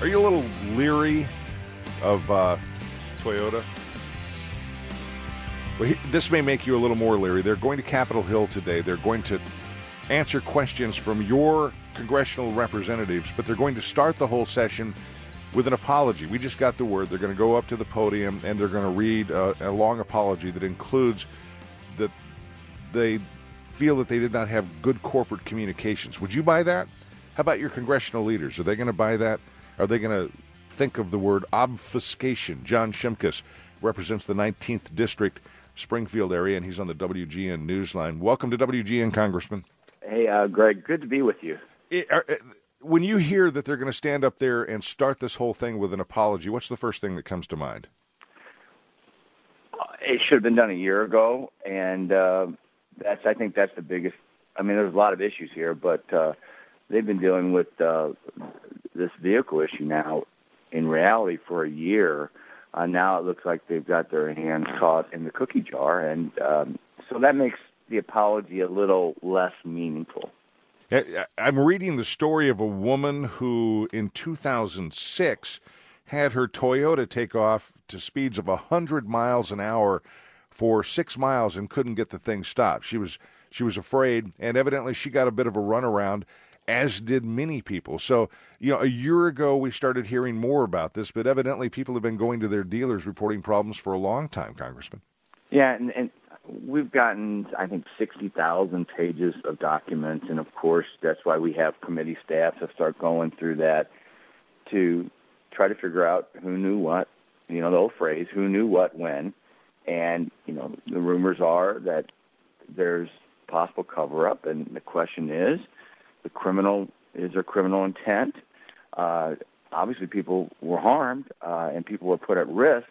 Are you a little leery of Toyota? Well, this may make you a little more leery. They're going to Capitol Hill today. They're going to answer questions from your congressional representatives, but they're going to start the whole session with an apology. We just got the word. They're going to go up to the podium and they're going to read a long apology that includes that they feel that they did not have good corporate communications. Would you buy that? How about your congressional leaders? Are they going to buy that? Are they going to think of the word obfuscation? John Shimkus represents the 19th District, Springfield area, and he's on the WGN Newsline. Welcome to WGN, Congressman. Hey, Greg, good to be with you. When you hear that they're going to stand up there and start this whole thing with an apology, what's the first thing that comes to mind? It should have been done a year ago, and I think that's the biggest. I mean, there's a lot of issues here, but they've been dealing with this vehicle issue now in reality for a year. Now it looks like they've got their hands caught in the cookie jar, and so that makes the apology a little less meaningful. I'm reading the story of a woman who, in 2006, had her Toyota take off to speeds of 100 miles an hour for 6 miles and couldn't get the thing stopped. She was afraid, and evidently she got a bit of a runaround, as did many people. So, a year ago we started hearing more about this, but evidently people have been going to their dealers reporting problems for a long time, Congressman. Yeah, and we've gotten, I think, 60,000 pages of documents, and of course that's why we have committee staff to start going through that to try to figure out who knew what, the old phrase, who knew what when. And, the rumors are that there's possible cover-up, and the question is, is there criminal intent? Obviously people were harmed, and people were put at risk.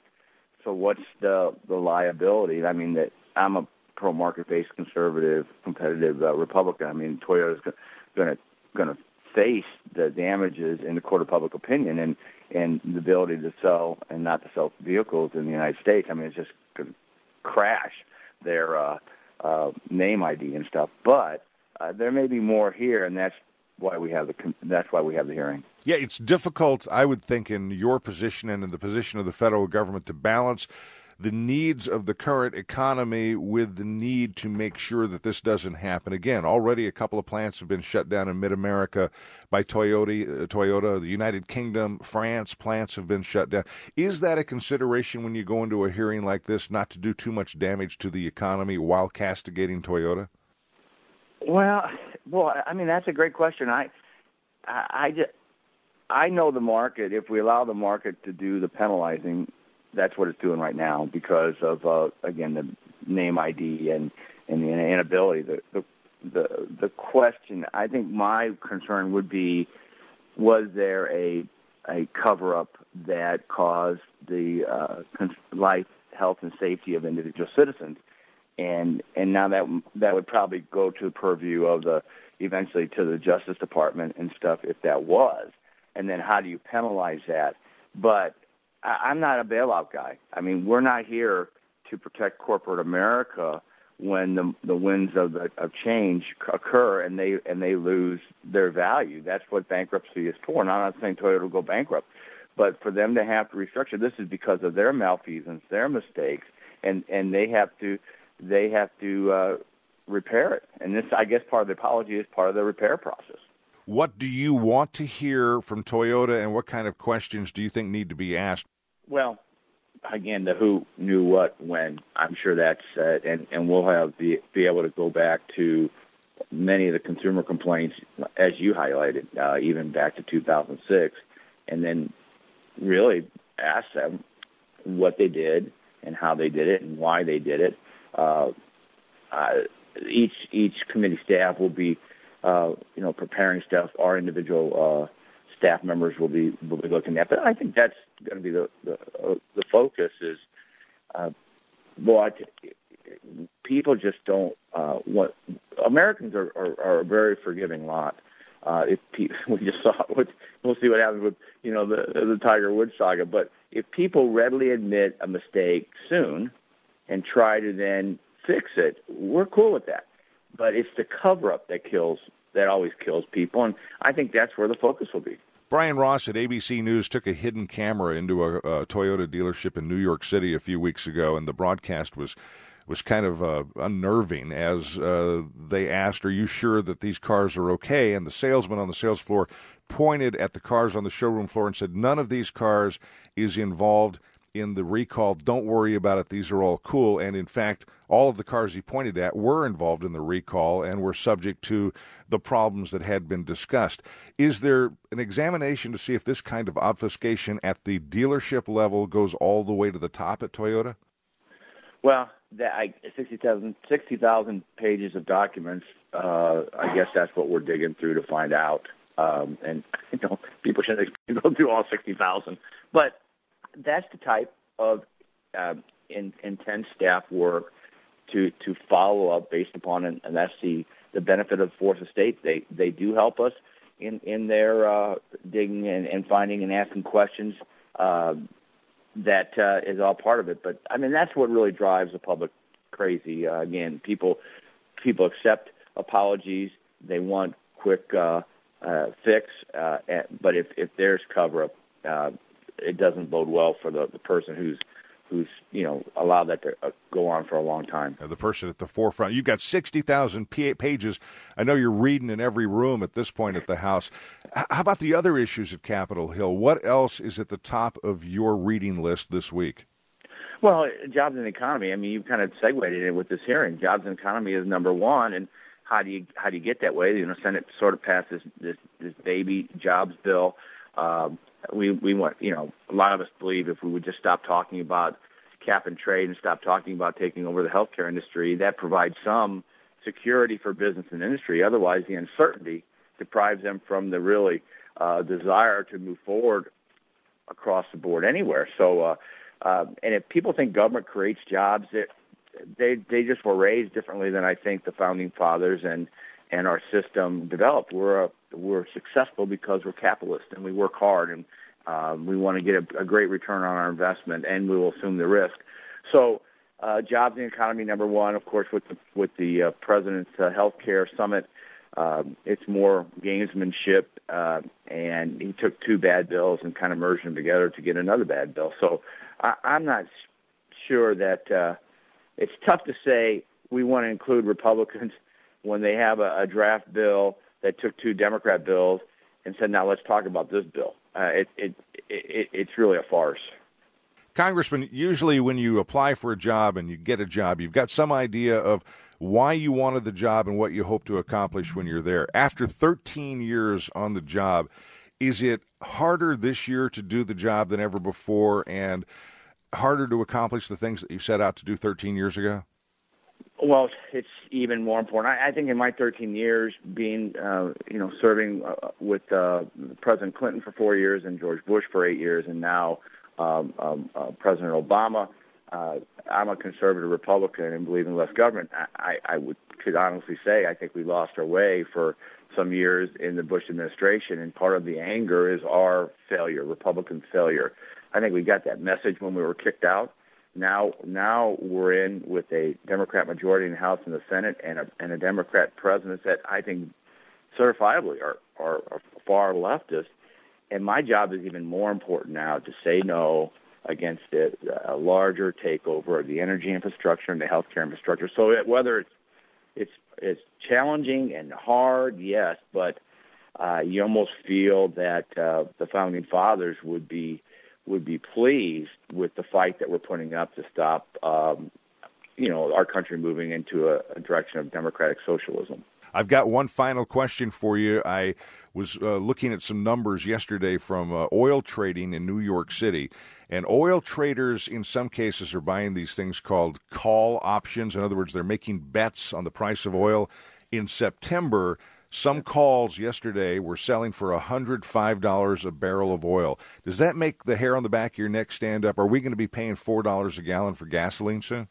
So what's the liability? I mean, that I'm a pro-market-based conservative, competitive Republican. I mean, Toyota's going to face the damages in the court of public opinion and the ability to sell and not to sell vehicles in the United States. I mean, it's just going to crash their name ID and stuff. But there may be more here, and that's why we have the hearing. Yeah, it's difficult, I would think, in your position and in the position of the federal government to balance the needs of the current economy with the need to make sure that this doesn't happen again. Already a couple of plants have been shut down in mid-America by Toyota, the United Kingdom, France, plants have been shut down. Is that a consideration when you go into a hearing like this, not to do too much damage to the economy while castigating Toyota? Well, I mean, that's a great question. I know the market. If we allow the market to do the penalizing, that's what it's doing right now because of again the name ID and the inability. The question, I think, my concern would be: was there a cover-up that caused the life, health, and safety of individual citizens? And now that would probably go to the purview of eventually to the Justice Department and stuff if that was. And then how do you penalize that? But I'm not a bailout guy. I mean, we're not here to protect corporate America when the winds of change occur and they lose their value. That's what bankruptcy is for. And I'm not saying Toyota will go bankrupt, but for them to have to restructure, this is because of their malfeasance, their mistakes, and they have to repair it. And this, I guess, part of the apology is part of the repair process. What do you want to hear from Toyota, and what kind of questions do you think need to be asked? Well, again, the who knew what when. I'm sure that's and we'll be able to go back to many of the consumer complaints, as you highlighted, even back to 2006, and then really ask them what they did and how they did it and why they did it. Each committee staff will be, preparing stuff. Our individual staff members will be looking at. But I think that's going to be the focus is what people just don't want. Americans are a very forgiving lot. We just saw we'll see what happens with the Tiger Woods saga. But if people readily admit a mistake soon and try to then fix it, we're cool with that. But it's the cover-up that always kills people, and I think that's where the focus will be. Brian Ross at ABC News took a hidden camera into a Toyota dealership in New York City a few weeks ago, and the broadcast was kind of unnerving as they asked, "Are you sure that these cars are okay?" And the salesman on the sales floor pointed at the cars on the showroom floor and said, "None of these cars is involved in the recall. Don't worry about it. These are all cool." And in fact, all of the cars he pointed at were involved in the recall and were subject to the problems that had been discussed. Is there an examination to see if this kind of obfuscation at the dealership level goes all the way to the top at Toyota? Well, 60,000 pages of documents, I guess that's what we're digging through to find out. And people shouldn't go through all 60,000. But that's the type of intense staff work to follow up based upon, and that's the benefit of the fourth estate. They do help us in their digging and finding and asking questions. That is all part of it. But, I mean, that's what really drives the public crazy. Again, people accept apologies. They want quick fix. But if there's cover-up, it doesn't bode well for the person who's allowed that to go on for a long time. The person at the forefront. You've got 60,000 pages. I know you're reading in every room at this point at the House. How about the other issues at Capitol Hill? What else is at the top of your reading list this week? Well, jobs and economy. I mean, you've kind of segued it with this hearing. Jobs and economy is number one, and how do you get that way? Senate sort of passed this baby jobs bill. We want, a lot of us believe if we would just stop talking about cap and trade and stop talking about taking over the healthcare industry, that provides some security for business and industry. Otherwise, the uncertainty deprives them from the really desire to move forward across the board anywhere. So, and if people think government creates jobs, they just were raised differently than I think the founding fathers and our system developed. We're successful because we're capitalists and we work hard and we want to get a great return on our investment, and we will assume the risk. So, jobs and economy number one, of course, with the president's healthcare summit. It's more gamesmanship, and he took two bad bills and kind of merged them together to get another bad bill. So, I'm not sure that it's tough to say we want to include Republicans when they have a draft bill that took two Democrat bills and said, now let's talk about this bill. It's really a farce. Congressman, usually when you apply for a job and you get a job, you've got some idea of why you wanted the job and what you hope to accomplish when you're there. After 13 years on the job, is it harder this year to do the job than ever before and harder to accomplish the things that you set out to do 13 years ago? Well, it's even more important. I think in my 13 years being, serving with President Clinton for 4 years and George Bush for 8 years and now President Obama, I'm a conservative Republican and believe in less government. I could honestly say I think we lost our way for some years in the Bush administration, and part of the anger is our failure, Republican failure. I think we got that message when we were kicked out. Now we're in with a Democrat majority in the House and the Senate, and a Democrat president that I think certifiably are far leftist. And my job is even more important now to say no against a larger takeover of the energy infrastructure and the healthcare infrastructure. So whether it's challenging and hard, yes, but you almost feel that the founding fathers would be pleased with the fight that we're putting up to stop, our country moving into a direction of democratic socialism. I've got one final question for you. I was looking at some numbers yesterday from oil trading in New York City, and oil traders in some cases are buying these things called call options. In other words, they're making bets on the price of oil. In September, some calls yesterday were selling for $105 a barrel of oil. Does that make the hair on the back of your neck stand up? Are we going to be paying $4 a gallon for gasoline soon?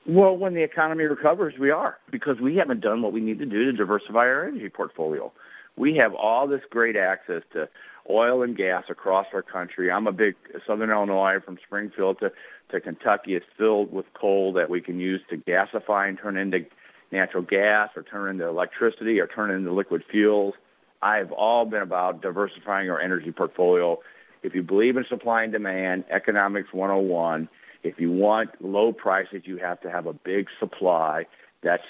Well, when the economy recovers, we are, because we haven't done what we need to do to diversify our energy portfolio. We have all this great access to oil and gas across our country. I'm a big Southern Illinois, from Springfield to Kentucky. It's filled with coal that we can use to gasify and turn into natural gas or turn into electricity or turn into liquid fuels. I've all been about diversifying our energy portfolio. If you believe in supply and demand, economics 101, if you want low prices, you have to have a big supply. That's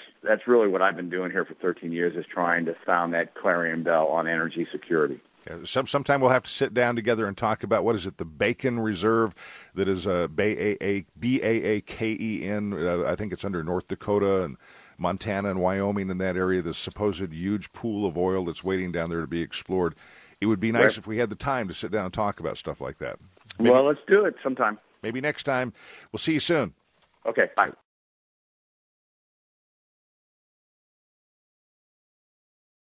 really what I've been doing here for 13 years, is trying to sound that clarion bell on energy security. Yeah, sometime we'll have to sit down together and talk about, what is it, the Bacon Reserve that is B-A-A-K-E-N. I think it's under North Dakota and Montana and Wyoming, in that area, this supposed huge pool of oil that's waiting down there to be explored. It would be nice if we had the time to sit down and talk about stuff like that. Well, let's do it sometime. Maybe next time. We'll see you soon. Okay, bye.